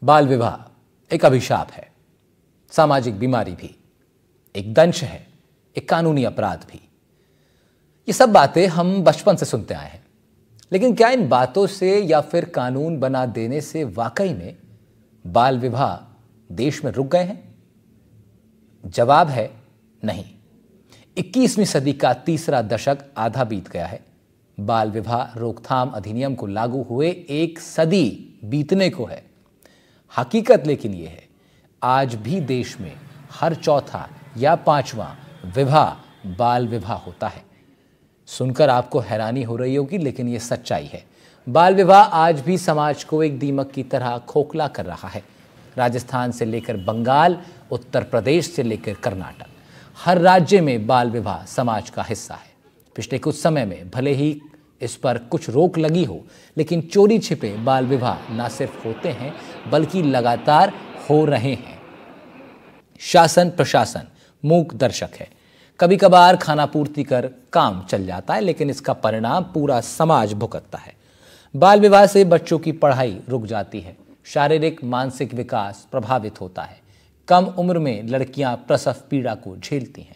बाल विवाह एक अभिशाप है, सामाजिक बीमारी भी, एक दंश है, एक कानूनी अपराध भी। ये सब बातें हम बचपन से सुनते आए हैं, लेकिन क्या इन बातों से या फिर कानून बना देने से वाकई में बाल विवाह देश में रुक गए हैं? जवाब है नहीं। 21वीं सदी का तीसरा दशक आधा बीत गया है। बाल विवाह रोकथाम अधिनियम को लागू हुए एक सदी बीतने को है। हकीकत लेकिन यह है, आज भी देश में हर चौथा या पांचवा विवाह बाल विवाह होता है। सुनकर आपको हैरानी हो रही होगी, लेकिन यह सच्चाई है। बाल विवाह आज भी समाज को एक दीमक की तरह खोखला कर रहा है। राजस्थान से लेकर बंगाल, उत्तर प्रदेश से लेकर कर्नाटक, हर राज्य में बाल विवाह समाज का हिस्सा है। पिछले कुछ समय में भले ही इस पर कुछ रोक लगी हो, लेकिन चोरी छिपे बाल विवाह न सिर्फ होते हैं बल्कि लगातार हो रहे हैं। शासन प्रशासन मूक दर्शक है। कभी कभार खाना पूर्ति कर काम चल जाता है, लेकिन इसका परिणाम पूरा समाज भुगतता है। बाल विवाह से बच्चों की पढ़ाई रुक जाती है, शारीरिक मानसिक विकास प्रभावित होता है। कम उम्र में लड़कियां प्रसव पीड़ा को झेलती हैं।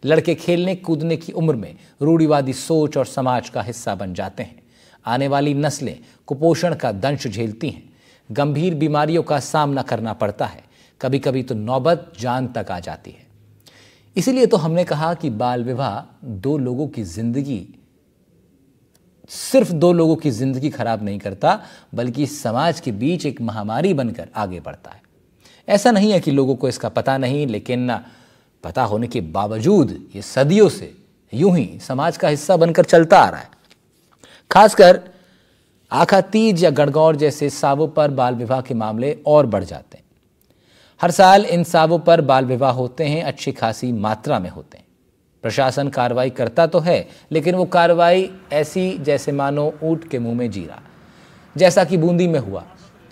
लड़के खेलने कूदने की उम्र में रूढ़िवादी सोच और समाज का हिस्सा बन जाते हैं। आने वाली नस्लें कुपोषण का दंश झेलती हैं। गंभीर बीमारियों का सामना करना पड़ता है। कभी कभी तो नौबत जान तक आ जाती है। इसीलिए तो हमने कहा कि बाल विवाह सिर्फ दो लोगों की जिंदगी खराब नहीं करता, बल्कि समाज के बीच एक महामारी बनकर आगे बढ़ता है। ऐसा नहीं है कि लोगों को इसका पता नहीं, लेकिन पता होने के बावजूद ये सदियों से यूं ही समाज का हिस्सा बनकर चलता आ रहा है। खासकर आखा तीज या गणगौर जैसे सावों पर बाल विवाह के मामले और बढ़ जाते हैं। हर साल इन सावों पर बाल विवाह होते हैं, अच्छी खासी मात्रा में होते हैं। प्रशासन कार्रवाई करता तो है, लेकिन वो कार्रवाई ऐसी जैसे मानो ऊंट के मुंह में जीरा, जैसा कि बूंदी में हुआ।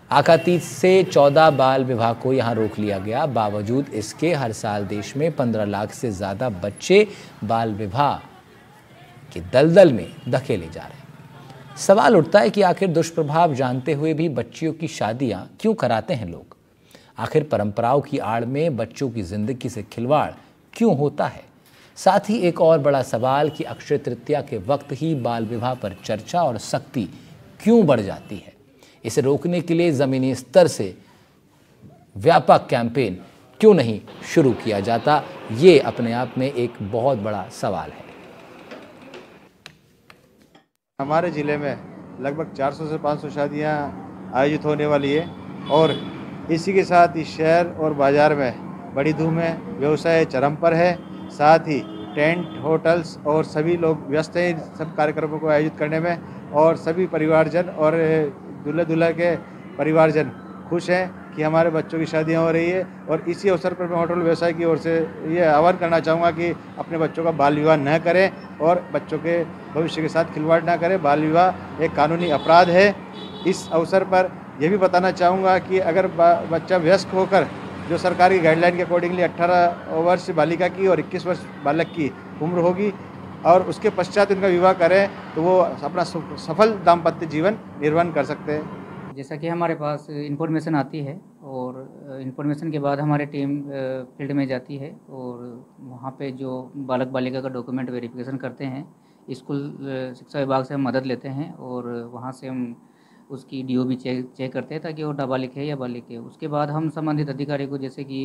आखा तीज से 14 बाल विवाह को यहाँ रोक लिया गया। बावजूद इसके हर साल देश में 15 लाख से ज़्यादा बच्चे बाल विवाह के दलदल में धकेले जा रहे हैं। सवाल उठता है कि आखिर दुष्प्रभाव जानते हुए भी बच्चियों की शादियाँ क्यों कराते हैं लोग? आखिर परंपराओं की आड़ में बच्चों की ज़िंदगी से खिलवाड़ क्यों होता है? साथ ही एक और बड़ा सवाल कि अक्षय तृतीया के वक्त ही बाल विवाह पर चर्चा और सख्ती क्यों बढ़ जाती है? इसे रोकने के लिए ज़मीनी स्तर से व्यापक कैंपेन क्यों नहीं शुरू किया जाता? ये अपने आप में एक बहुत बड़ा सवाल है। हमारे ज़िले में लगभग 400 से 500 शादियां आयोजित होने वाली है और इसी के साथ इस शहर और बाज़ार में बड़ी धूम है। व्यवसाय चरम पर है। साथ ही टेंट, होटल्स और सभी लोग व्यस्त हैं सब कार्यक्रमों को आयोजित करने में, और सभी परिवारजन और दूल्हे दुल्हा के परिवारजन खुश हैं कि हमारे बच्चों की शादियां हो रही है। और इसी अवसर पर मैं होटल व्यवसाय की ओर से ये आह्वान करना चाहूँगा कि अपने बच्चों का बाल विवाह न करें और बच्चों के भविष्य के साथ खिलवाड़ न करें। बाल विवाह एक कानूनी अपराध है। इस अवसर पर यह भी बताना चाहूँगा कि अगर बच्चा वयस्क होकर जो सरकारी गाइडलाइन के अकॉर्डिंगली 18 वर्ष बालिका की और 21 वर्ष बालक की उम्र होगी और उसके पश्चात उनका विवाह करें तो वो अपना सफल दाम्पत्य जीवन निर्वहन कर सकते हैं। जैसा कि हमारे पास इंफॉर्मेशन आती है और इंफॉर्मेशन के बाद हमारी टीम फील्ड में जाती है और वहाँ पे जो बालक बालिका का डॉक्यूमेंट वेरिफिकेशन करते हैं, स्कूल शिक्षा विभाग से हम मदद लेते हैं और वहाँ से हम उसकी डीओ भी चेक करते हैं ताकि वो नाबालिग है या बालिग है। उसके बाद हम संबंधित अधिकारी को, जैसे कि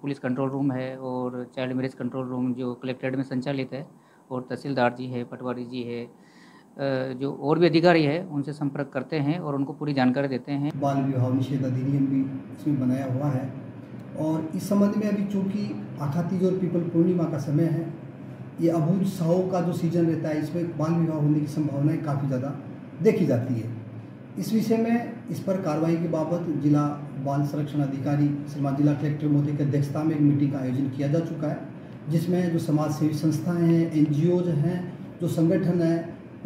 पुलिस कंट्रोल रूम है और चाइल्ड मैरिज कंट्रोल रूम जो कलेक्ट्रेट में संचालित है, और तहसीलदार जी है, पटवारी जी है, जो और भी अधिकारी है, उनसे संपर्क करते हैं और उनको पूरी जानकारी देते हैं। बाल विवाह निषेध अधिनियम भी इसमें बनाया हुआ है और इस संबंध में अभी चूँकि आखा तीज और पीपल पूर्णिमा का समय है, ये अबूझ सावों का जो सीजन रहता है, इसमें बाल विवाह होने की संभावनाएं काफ़ी ज़्यादा देखी जाती है। इस विषय में इस पर कार्रवाई के बाबत जिला बाल संरक्षण अधिकारी श्रीमान जिला कलेक्टर महोदय की अध्यक्षता में एक मीटिंग का आयोजन किया जा चुका है, जिसमें जो समाज सेवी संस्थाएं हैं, एनजीओज हैं, जो संगठन हैं,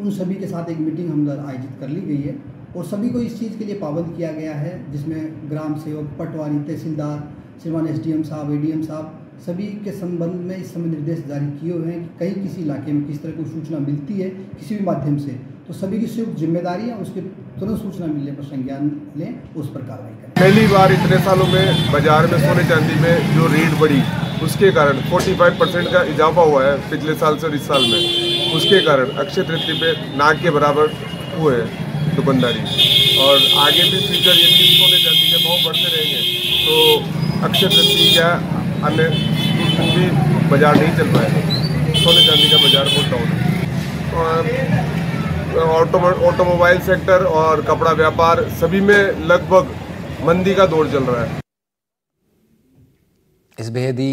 उन सभी के साथ एक मीटिंग हम आयोजित कर ली गई है और सभी को इस चीज़ के लिए पाबंद किया गया है, जिसमें ग्राम सेवक, पटवारी, तहसीलदार, श्रीमान एसडीएम साहब, एडीएम साहब सभी के संबंध में इस समय निर्देश जारी किए हुए हैं कि कहीं किसी इलाके में किस तरह की सूचना मिलती है किसी भी माध्यम से, तो सभी की संयुक्त जिम्मेदारी है उसके तुरंत सूचना मिलने पर संज्ञान लें, उस पर कार्रवाई करें। पहली बार इतने सालों में बाजार में सोने चांदी में जो रेट बढ़ी, उसके कारण 45% का इजाफा हुआ है पिछले साल से और इस साल में। उसके कारण अक्षय तृतीया पे नाक के बराबर हुए हैं दुकानदारी, और आगे भी फ्यूचर यदि सोने चांदी के भाव बढ़ते रहेंगे तो अक्षय तृतीया का अन्य भी बाजार नहीं चल पाएगा। सोने चांदी का बाजार बहुत डाउन है। ऑटोमोबाइल सेक्टर और कपड़ा व्यापार सभी में लगभग मंदी का दौर चल रहा है। इस बेहद ही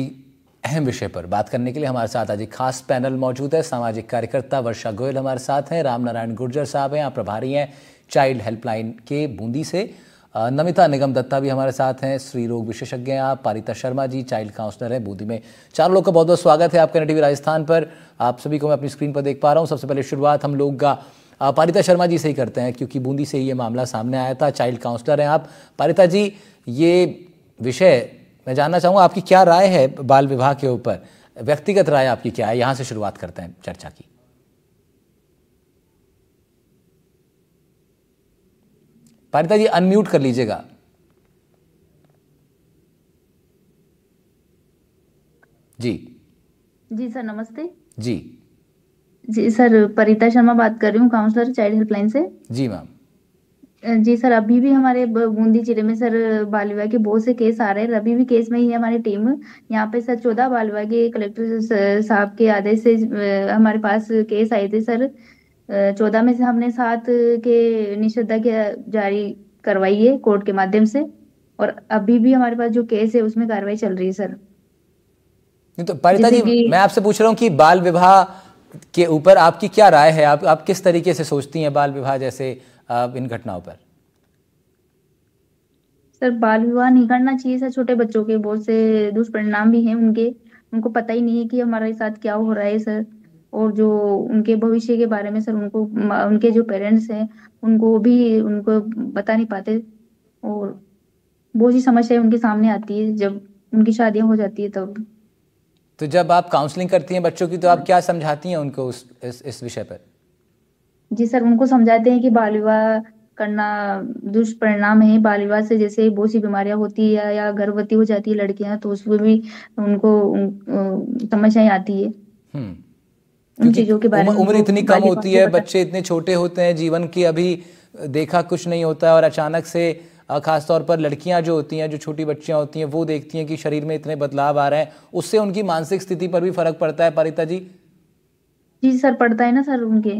अहम विषय पर बात करने के लिए हमारे साथ आज एक खास पैनल मौजूद है। सामाजिक कार्यकर्ता वर्षा गोयल हमारे साथ हैं, राम नारायण गुर्जर साहब हैं, आप प्रभारी हैं चाइल्ड हेल्पलाइन के बूंदी से, नमिता निगम दत्ता भी हमारे साथ हैं, स्त्री रोग विशेषज्ञ हैं आप, पारिता शर्मा जी चाइल्ड काउंसलर हैं बूंदी में। चारों लोग का बहुत बहुत स्वागत है आपका NTV राजस्थान पर। आप सभी को मैं अपनी स्क्रीन पर देख पा रहा हूँ। सबसे पहले शुरुआत हम लोग का पारिता शर्मा जी से ही करते हैं, क्योंकि बूंदी से ही ये मामला सामने आया था। चाइल्ड काउंसलर हैं आप। पारिता जी, ये विषय मैं जानना चाहूँगा आपकी क्या राय है बाल विवाह के ऊपर, व्यक्तिगत राय आपकी क्या है? यहाँ से शुरुआत करते हैं चर्चा की। पारिता जी अनम्यूट कर लीजिएगा। जी जी सर, नमस्ते। जी जी सर, परिता शर्मा बात कर रही हूँ, काउंसलर चाइल्ड हेल्पलाइन से। जी मैम। जी सर, अभी भी हमारे बूंदी जिले में सर बाल विवाह के बहुत से केस आ रहे हैं। अभी भी केस में ही है हमारी टीम। यहाँ पे सर 14 बाल विवाह के कलेक्टर साहब के आदेश से हमारे पास केस आए थे सर। 14 में से हमने 7 के निषेधाज्ञा जारी करवाई है कोर्ट के माध्यम से, और अभी भी हमारे पास जो केस है उसमें कार्रवाई चल रही है सर। नहीं तो पारिता जी, मैं आपसे पूछ रहा हूँ कि बाल विवाह के ऊपर आपकी क्या राय है? आप किस तरीके से सोचती हैं बाल विवाह जैसे इन घटनाओं पर? सर, बाल विवाह नहीं करना चाहिए सर। छोटे बच्चों के बहुत से दुष्परिणाम भी हैं उनको पता ही नहीं है कि हमारे साथ क्या हो रहा है सर। और जो उनके भविष्य के बारे में सर उनके जो पेरेंट्स हैं उनको बता नहीं पाते, और बहुत सी समस्याएं उनके सामने आती है जब उनकी शादियां हो जाती है तब। तो जब आप काउंसलिंग करती हैं बच्चों की, तो आप क्या समझाती हैं उनको इस विषय पर? जी सर, उनको समझाते हैं कि बाल विवाह करना दुष्परिणाम है। बाल विवाह से जैसे बहुत सी बीमारियां होती है या गर्भवती हो जाती है लड़कियां, तो उसमें भी उनको समस्याएं आती है उन चीजों के बारे में। उम्र इतनी कम होती है, बच्चे इतने छोटे होते हैं, जीवन की अभी देखा कुछ नहीं होता है, और अचानक से खासतौर पर लड़कियां जो होती हैं, जो छोटी बच्चियां होती हैं, वो देखती हैं कि शरीर में इतने बदलाव आ रहे हैं, उससे उनकी मानसिक स्थिति पर भी फर्क पड़ता है। पारिता जी? जी सर, पड़ता है ना सर उनके।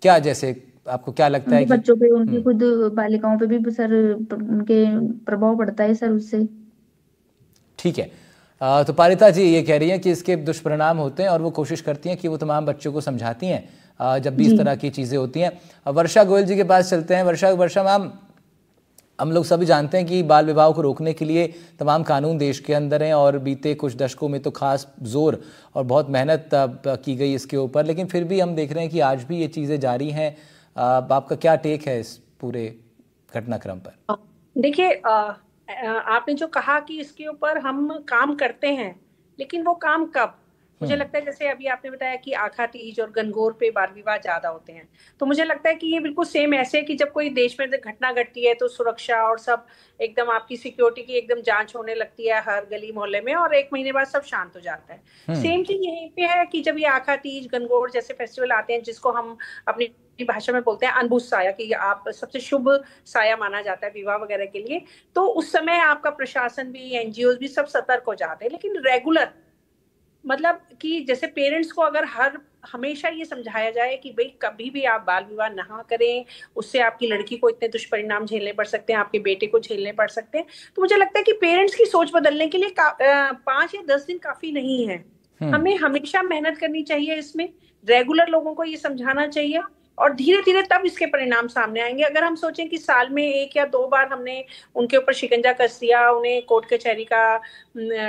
क्या, जैसे आपको क्या लगता है कि बच्चों पे, उनकी खुद बालिकाओं पे भी सर उनके प्रभाव पड़ता है सर उससे। ठीक है। तो पारिता जी ये कह रही हैं कि इसके दुष्परिणाम होते हैं, और वो कोशिश करती हैं कि वो तमाम बच्चों को समझाती हैं जब भी इस तरह की चीज़ें होती हैं। वर्षा गोयल जी के पास चलते हैं। वर्षा मैम, हम लोग सभी जानते हैं कि बाल विवाह को रोकने के लिए तमाम कानून देश के अंदर हैं, और बीते कुछ दशकों में तो खास जोर और बहुत मेहनत की गई इसके ऊपर, लेकिन फिर भी हम देख रहे हैं कि आज भी ये चीज़ें जारी हैं। आपका क्या टेक है इस पूरे घटनाक्रम पर? देखिए, आपने जो कहा कि इसके ऊपर हम काम करते हैं, लेकिन वो काम कब? मुझे लगता है जैसे अभी आपने बताया कि आखा तीज और गणगौर पे बाल विवाह ज्यादा होते हैं, तो मुझे लगता है कि ये बिल्कुल सेम ऐसे है कि जब कोई देश में घटना घटती है तो सुरक्षा और सब एकदम आपकी सिक्योरिटी की एकदम जांच होने लगती है हर गली मोहल्ले में, और 1 महीने बाद सब शांत हो जाता है। सेम चीज यहीं पे है कि जब ये आखा तीज गणगौर जैसे फेस्टिवल आते हैं, जिसको हम अपनी भाषा में बोलते हैं अनबुझ साया, कि आप सबसे शुभ साया माना जाता है विवाह वगैरह के लिए, तो उस समय आपका प्रशासन भी, NGOs भी सब सतर्क हो जाते हैं। लेकिन रेगुलर, मतलब कि जैसे पेरेंट्स को अगर हमेशा ये समझाया जाए कि भाई कभी भी आप बाल विवाह ना करें, उससे आपकी लड़की को इतने दुष्परिणाम झेलने पड़ सकते हैं, आपके बेटे को झेलने पड़ सकते हैं, तो मुझे लगता है कि पेरेंट्स की सोच बदलने के लिए 5 या 10 दिन काफी नहीं है। हमें हमेशा मेहनत करनी चाहिए इसमें, रेगुलर लोगों को ये समझाना चाहिए, और धीरे धीरे तब इसके परिणाम सामने आएंगे। अगर हम सोचें कि साल में 1 या 2 बार हमने उनके ऊपर शिकंजा कस दिया, उन्हें कोर्ट कचहरी का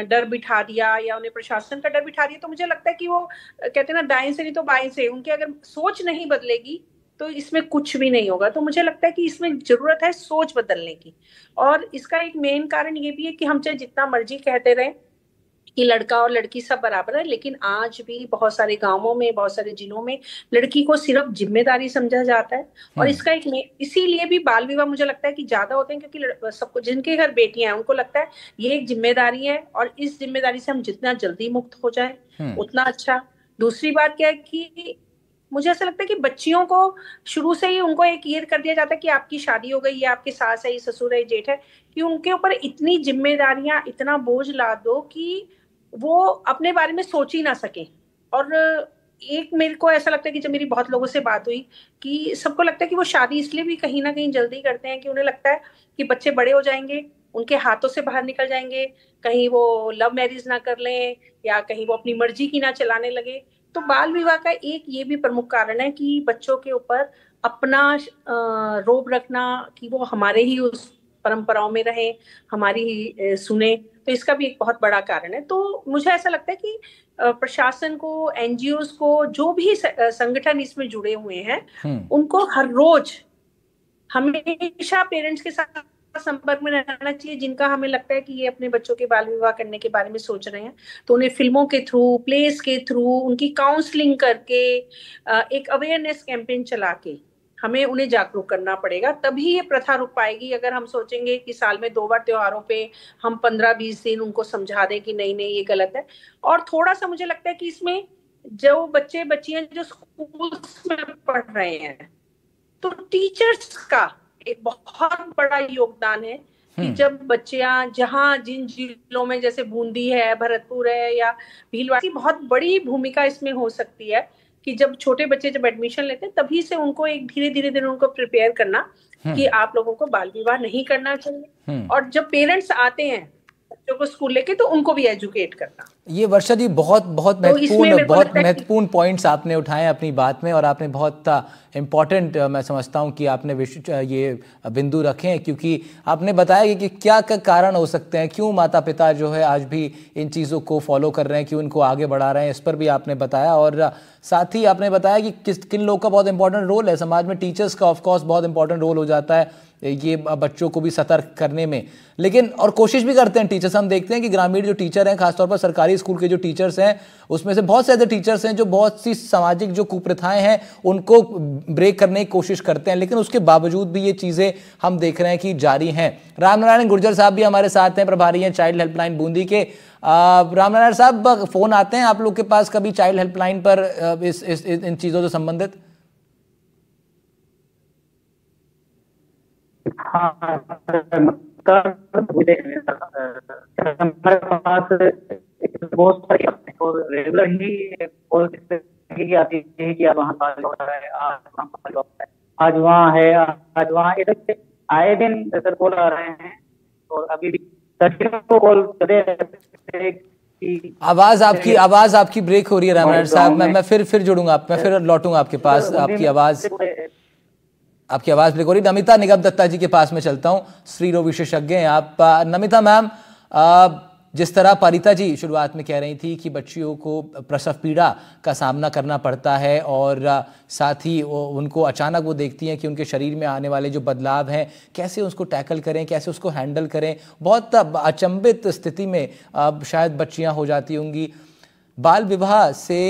डर बिठा दिया या उन्हें प्रशासन का डर बिठा दिया, तो मुझे लगता है कि वो कहते हैं ना, दाएं से नहीं तो बाएं से, उनकी अगर सोच नहीं बदलेगी तो इसमें कुछ भी नहीं होगा। तो मुझे लगता है कि इसमें जरूरत है सोच बदलने की, और इसका एक मेन कारण ये भी है कि हम चाहे जितना मर्जी कहते रहे कि लड़का और लड़की सब बराबर है, लेकिन आज भी बहुत सारे गांवों में, बहुत सारे जिलों में लड़की को सिर्फ जिम्मेदारी समझा जाता है। और इसका इसीलिए भी बाल विवाह मुझे लगता है कि ज्यादा होते हैं, क्योंकि सबको, जिनके घर बेटियां हैं, उनको लगता है ये एक जिम्मेदारी है और इस जिम्मेदारी से हम जितना जल्दी मुक्त हो जाए उतना अच्छा। दूसरी बात क्या है कि मुझे ऐसा लगता है कि बच्चियों को शुरू से ही उनको एक ये कर दिया जाता है कि आपकी शादी हो गई, ये आपके सास है, ये ससुर है, ये जेठ है, कि उनके ऊपर इतनी जिम्मेदारियां, इतना बोझ ला दो कि वो अपने बारे में सोच ही ना सके। और एक मेरे को ऐसा लगता है कि जब मेरी बहुत लोगों से बात हुई कि सबको लगता है कि वो शादी इसलिए भी कहीं ना कहीं जल्दी करते हैं कि उन्हें लगता है कि बच्चे बड़े हो जाएंगे, उनके हाथों से बाहर निकल जाएंगे, कहीं वो लव मैरिज ना कर लें या कहीं वो अपनी मर्जी की ना चलाने लगे। तो बाल विवाह का एक ये भी प्रमुख कारण है कि बच्चों के ऊपर अपना रोब रखना, कि वो हमारे ही उस परंपराओं में रहे, हमारी ही सुने, तो इसका भी एक बहुत बड़ा कारण है। तो मुझे ऐसा लगता है कि प्रशासन को, एनजीओज को, जो भी संगठन इसमें जुड़े हुए हैं, उनको हर रोज हमेशा पेरेंट्स के साथ संपर्क में रहना चाहिए, जिनका हमें लगता है कि ये अपने बच्चों के बाल विवाह करने के बारे में सोच रहे हैं। तो उन्हें फिल्मों के थ्रू, प्लेस के थ्रू, उनकी काउंसलिंग करके, एक अवेयरनेस कैंपेन चला के हमें उन्हें जागरूक करना पड़ेगा, तभी ये प्रथा रुक पाएगी। अगर हम सोचेंगे कि साल में 2 बार त्योहारों पे हम 15-20 दिन उनको समझा दें कि नहीं नहीं ये गलत है। और थोड़ा सा मुझे लगता है कि इसमें जो बच्चे बच्चियां जो स्कूल्स में पढ़ रहे हैं, तो टीचर्स का एक बहुत बड़ा योगदान है कि जब बच्चियां जहां जिन जिलों में, जैसे बूंदी है, भरतपुर है या भीलवाड़ा की, बहुत बड़ी भूमिका इसमें हो सकती है कि जब छोटे बच्चे जब एडमिशन लेते हैं, तभी से उनको एक धीरे धीरे उनको प्रिपेयर करना कि आप लोगों को बाल विवाह नहीं करना चाहिए। और जब पेरेंट्स आते हैं बच्चों को स्कूल लेके, तो उनको भी एजुकेट करना। ये वर्षा जी बहुत महत्वपूर्ण पॉइंट्स आपने उठाए अपनी बात में, और आपने बहुत इम्पॉर्टेंट मैं समझता हूँ कि आपने ये बिंदु रखे हैं, क्योंकि आपने बताया कि क्या कारण हो सकते हैं, क्यों माता पिता जो है आज भी इन चीज़ों को फॉलो कर रहे हैं, क्यों इनको आगे बढ़ा रहे हैं, इस पर भी आपने बताया। और साथ ही आपने बताया कि किन लोगों का बहुत इंपॉर्टेंट रोल है समाज में। टीचर्स का ऑफकोर्स बहुत इंपॉर्टेंट रोल हो जाता है ये बच्चों को भी सतर्क करने में, लेकिन और कोशिश भी करते हैं टीचर्स। हम देखते हैं कि ग्रामीण जो टीचर हैं, खासतौर पर सरकारी स्कूल के जो टीचर्स हैं, उसमें से बहुत से ऐसे टीचर्स हैं जो बहुत सी सामाजिक जो कुप्रथाएं हैं उनको ब्रेक करने की कोशिश करते हैं, लेकिन उसके बावजूद भी ये चीज़ें हम देख रहे हैं कि जारी हैं। रामनारायण गुर्जर साहब भी हमारे साथ हैं, प्रभारी हैं चाइल्ड हेल्पलाइन बूंदी के। रामनारायण साहब, फोन आते हैं आप लोग के पास कभी चाइल्ड हेल्पलाइन पर इन चीज़ों से संबंधित? आज वहाँ है, आज वहाँ इधर से आए दिन सर कॉल आ रहे हैं, और अभी भी कॉल आवाज आपकी ब्रेक हो रही है रामनारायण साहब। मैं फिर जुड़ूंगा, मैं फिर लौटूंगा आपके पास। आपकी आवाज ब्रेक हो रही। नमिता निगम दत्ता जी के पास में चलता हूं, स्त्री रोग विशेषज्ञ हैं आप। नमिता मैम, जिस तरह पारिता जी शुरुआत में कह रही थी कि बच्चियों को प्रसव पीड़ा का सामना करना पड़ता है, और साथ ही उनको अचानक वो देखती हैं कि उनके शरीर में आने वाले जो बदलाव हैं, कैसे उसको टैकल करें, कैसे उसको हैंडल करें, बहुत अचंभित स्थिति में शायद बच्चियां हो जाती होंगी। बाल विवाह से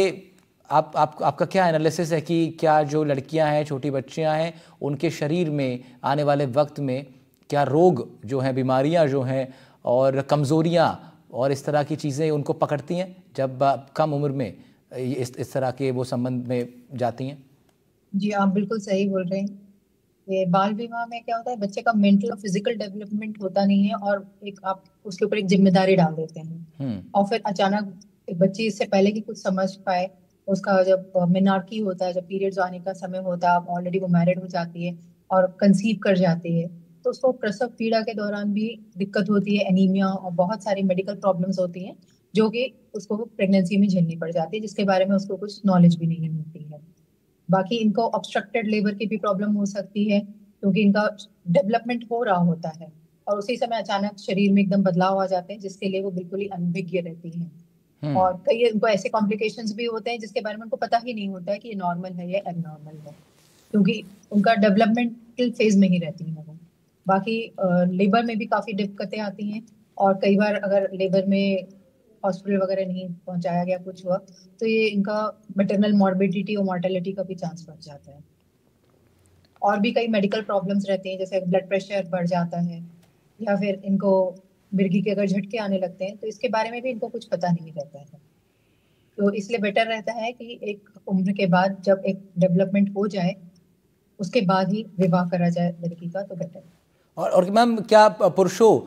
आपका क्या एनालिसिस है कि क्या जो लड़कियां हैं, छोटी बच्चियां हैं, उनके शरीर में आने वाले वक्त में क्या रोग जो हैं, बीमारियां जो हैं और कमज़ोरियां और इस तरह की चीज़ें उनको पकड़ती हैं जब कम उम्र में इस तरह के वो संबंध में जाती हैं? जी, आप बिल्कुल सही बोल रहे हैं। ये बाल विवाह में क्या होता है, बच्चे का मेंटल और फिजिकल डेवलपमेंट होता नहीं है, और एक आप उसके ऊपर एक जिम्मेदारी डाल देते हैं, और फिर अचानक बच्ची इससे पहले कि कुछ समझ पाए, उसका जब मेनार्की होता है, जब पीरियड्स आने का समय होता है, ऑलरेडी वो मैरिड हो जाती है और कंसीव कर जाती है, तो उसको प्रसव पीड़ा के दौरान भी दिक्कत होती है, एनीमिया और बहुत सारी मेडिकल प्रॉब्लम्स होती हैं, जो कि उसको प्रेगनेंसी में झेलनी पड़ जाती है, जिसके बारे में उसको कुछ नॉलेज भी नहीं मिलती है। बाकी इनको ऑब्स्ट्रक्टेड लेबर की भी प्रॉब्लम हो सकती है, क्योंकि इनका डेवलपमेंट हो रहा होता है और उसी समय अचानक शरीर में एकदम बदलाव आ जाते हैं, जिसके लिए वो बिल्कुल ही अनभिज्ञ रहती हैं। और कई उनको ऐसे कॉम्प्लिकेशंस भी होते हैं जिसके बारे में उनको पता ही नहीं होता है कि ये नॉर्मल है या एबनॉर्मल है, क्योंकि उनका डेवलपमेंटल फेज में ही रहती है वो। बाकी लेबर में भी काफ़ी दिक्कतें आती हैं, और कई बार अगर लेबर में हॉस्पिटल वगैरह नहीं पहुंचाया गया, कुछ हुआ तो ये इनका मैटरनल मॉर्बिडिटी और मॉर्टेलिटी का भी चांस बढ़ जाता है। और भी कई मेडिकल प्रॉब्लम्स रहते हैं, जैसे ब्लड प्रेशर बढ़ जाता है या फिर इनको मिर्गी के अगर झटके आने लगते हैं तो इसके बारे में भी इनको कुछ पता नहीं रहता है। तो इसलिए बेटर रहता है कि एक उम्र के बाद जब एक डेवलपमेंट हो जाए उसके बाद ही विवाह करा जाए लड़की का, तो बेटर। और मैम, क्या पुरुषों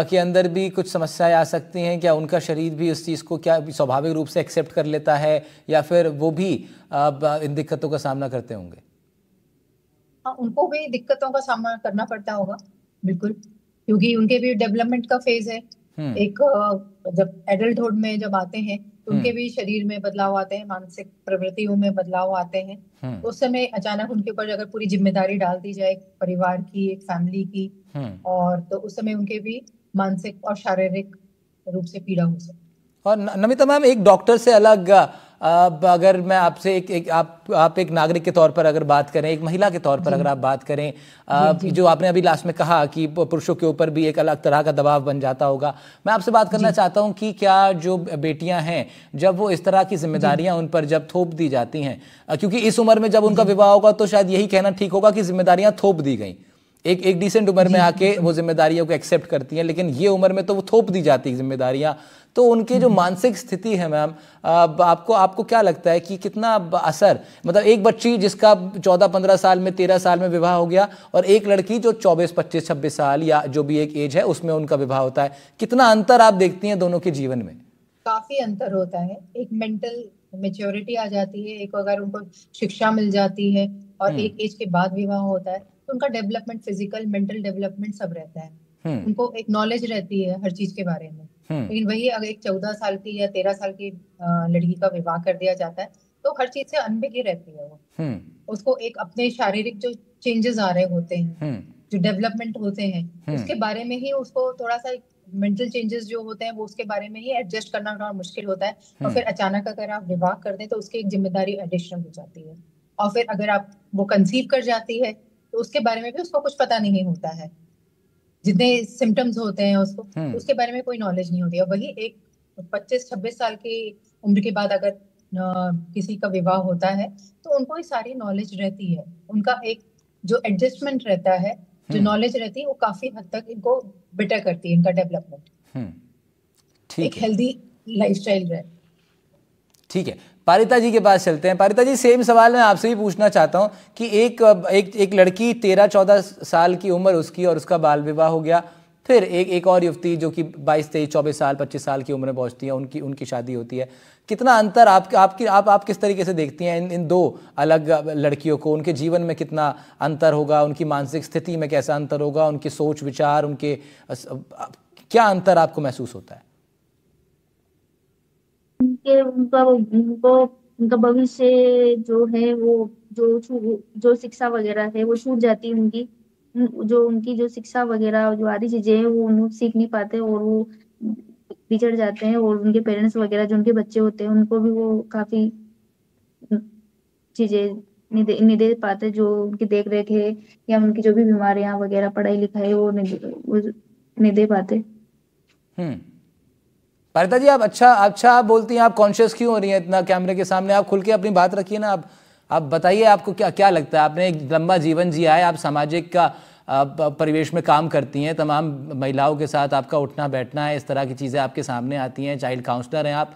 के अंदर भी कुछ समस्याएं आ सकती हैं? क्या उनका शरीर भी उस चीज़ को क्या स्वाभाविक रूप से एक्सेप्ट कर लेता है, या फिर वो भी इन दिक्कतों का सामना करते होंगे? हाँ, उनको भी दिक्कतों का सामना करना पड़ता होगा, बिल्कुल, क्योंकि उनके भी डेवलपमेंट का फेज है। एक जब एडल्टहुड में जब आते हैं तो उनके भी शरीर में बदलाव आते हैं, मानसिक प्रवृत्तियों में बदलाव आते हैं। उस समय अचानक उनके ऊपर अगर पूरी जिम्मेदारी डाल दी जाए परिवार की, एक फैमिली की, और तो उस समय उनके भी मानसिक और शारीरिक रूप से पीड़ा हो सकती है। और नमिता मैम, एक डॉक्टर से अलग अगर मैं आपसे आप एक नागरिक के तौर पर अगर बात करें, एक महिला के तौर पर अगर आप बात करें, जो आपने अभी लास्ट में कहा कि पुरुषों के ऊपर भी एक अलग तरह का दबाव बन जाता होगा, मैं आपसे बात करना चाहता हूं कि क्या जो बेटियां हैं, जब वो इस तरह की जिम्मेदारियां उन पर जब थोप दी जाती हैं, क्योंकि इस उम्र में जब उनका विवाह होगा तो शायद यही कहना ठीक होगा कि जिम्मेदारियां थोप दी गई, एक डिसेंट उम्र में आके वो जिम्मेदारियों को एक्सेप्ट करती हैं, लेकिन ये उम्र में तो वो थोप दी जाती है जिम्मेदारियां। तो उनकी जो मानसिक स्थिति है मैम, आपको क्या लगता है कि कितना असर, मतलब एक बच्ची जिसका 14-15 साल में, 13 साल में विवाह हो गया, और एक लड़की जो 24-25-26 साल या जो भी एक एज है उसमें उनका विवाह होता है, कितना अंतर आप देखती हैं दोनों के जीवन में? काफी अंतर होता है। एक मेंटल मेच्योरिटी आ जाती है, एक अगर उनको शिक्षा मिल जाती है और एक एज के बाद विवाह होता है तो उनका डेवलपमेंट, फिजिकल मेंटल डेवलपमेंट सब रहता है। उनको एक नॉलेज रहती है हर चीज के बारे में। लेकिन वही अगर एक 14 साल की या 13 साल की लड़की का विवाह कर दिया जाता है तो हर चीज से अनभिज्ञ रहती है वो। उसको एक अपने शारीरिक जो चेंजेस आ रहे होते हैं, जो डेवलपमेंट होते हैं, उसके बारे में ही उसको थोड़ा सा मेंटल चेंजेस जो होते हैं वो उसके बारे में ही एडजस्ट करना थोड़ा मुश्किल होता है। और फिर अचानक अगर आप विवाह कर दें तो उसकी एक जिम्मेदारी एडिशनल हो जाती है। और फिर अगर आप वो कंसीव कर जाती है तो उसके बारे में भी उसको कुछ पता नहीं होता है, जितने सिम्टम्स होते हैं उसको, उसके बारे में कोई नॉलेज नहीं होती है। वही एक 25-26 साल की उम्र के बाद अगर किसी का विवाह होता है तो उनको ये सारी नॉलेज रहती है। उनका एक जो एडजस्टमेंट रहता है, जो नॉलेज रहती है, वो काफी हद तक इनको बेटर करती है, इनका डेवलपमेंट, एक हेल्दी लाइफस्टाइल रहे। ठीक है, पारिता जी के पास चलते हैं। पारिता जी, सेम सवाल मैं आपसे भी पूछना चाहता हूं कि एक लड़की 13-14 साल की उम्र उसकी और उसका बाल विवाह हो गया, फिर एक और युवती जो कि 22-23-24 साल 25 साल की उम्र में पहुंचती है, उनकी शादी होती है। कितना अंतर आप किस तरीके से देखती हैं इन दो अलग लड़कियों को? उनके जीवन में कितना अंतर होगा, उनकी मानसिक स्थिति में कैसा अंतर होगा, उनके सोच विचार, उनके क्या अंतर आपको महसूस होता है? उनका भविष्य जो है वो जो शिक्षा वगैरह है वो छूट जाती है उनकी, उनकी जो शिक्षा वगैरह जो आदि चीजें हैं वो सीख नहीं पाते और वो बिछड़ जाते हैं। और उनके पेरेंट्स वगैरह जो उनके बच्चे होते हैं उनको भी वो काफी चीजें नहीं दे पाते, जो उनकी देख रेख है या उनकी जो भी बीमारियां वगैरह, पढ़ाई लिखाई वो नहीं दे पाते। पारिता जी, आप अच्छा बोलती हैं, आप कॉन्शियस क्यों हो रही हैं इतना कैमरे के सामने? आप खुल के अपनी बात रखिए ना। आप बताइए, आपको क्या लगता है? आपने एक लंबा जीवन जिया है, आप सामाजिक का परिवेश में काम करती हैं, तमाम महिलाओं के साथ आपका उठना बैठना है, इस तरह की चीज़ें आपके सामने आती हैं, चाइल्ड काउंसलर हैं आप।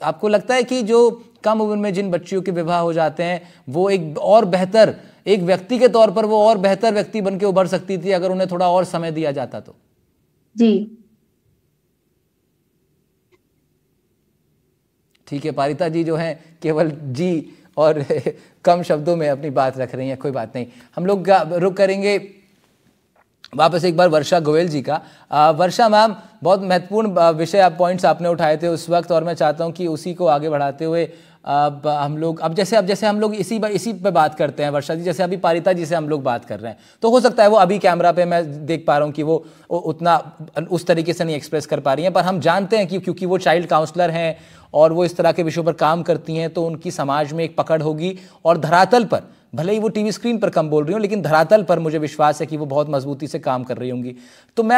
आपको लगता है कि जो कम उम्र में जिन बच्चियों के विवाह हो जाते हैं वो एक और बेहतर, एक व्यक्ति के तौर पर वो और बेहतर व्यक्ति बन के उभर सकती थी अगर उन्हें थोड़ा और समय दिया जाता तो? जी ठीक है, पारिता जी जो हैं केवल जी और कम शब्दों में अपनी बात रख रही हैं, कोई बात नहीं। हम लोग रुक करेंगे वापस एक बार वर्षा गोयल जी का। वर्षा मैम, बहुत महत्वपूर्ण विषय आप पॉइंट्स आपने उठाए थे उस वक्त, और मैं चाहता हूं कि उसी को आगे बढ़ाते हुए हम लोग अब जैसे हम लोग इसी पे बात करते हैं वर्षा जी, जैसे अभी पारिता जी से हम लोग बात कर रहे हैं, तो हो सकता है वो अभी कैमरा पे मैं देख पा रहा हूँ कि वो उतना उस तरीके से नहीं एक्सप्रेस कर पा रही हैं, पर हम जानते हैं कि क्योंकि वो चाइल्ड काउंसलर हैं और वो इस तरह के विषयों पर काम करती हैं, तो उनकी समाज में एक पकड़ होगी, और धरातल पर, भले ही वो टीवी स्क्रीन पर कम बोल रही हो, लेकिन धरातल पर मुझे विश्वास है कि वो बहुत मजबूती से काम कर रही होंगी। तो मैं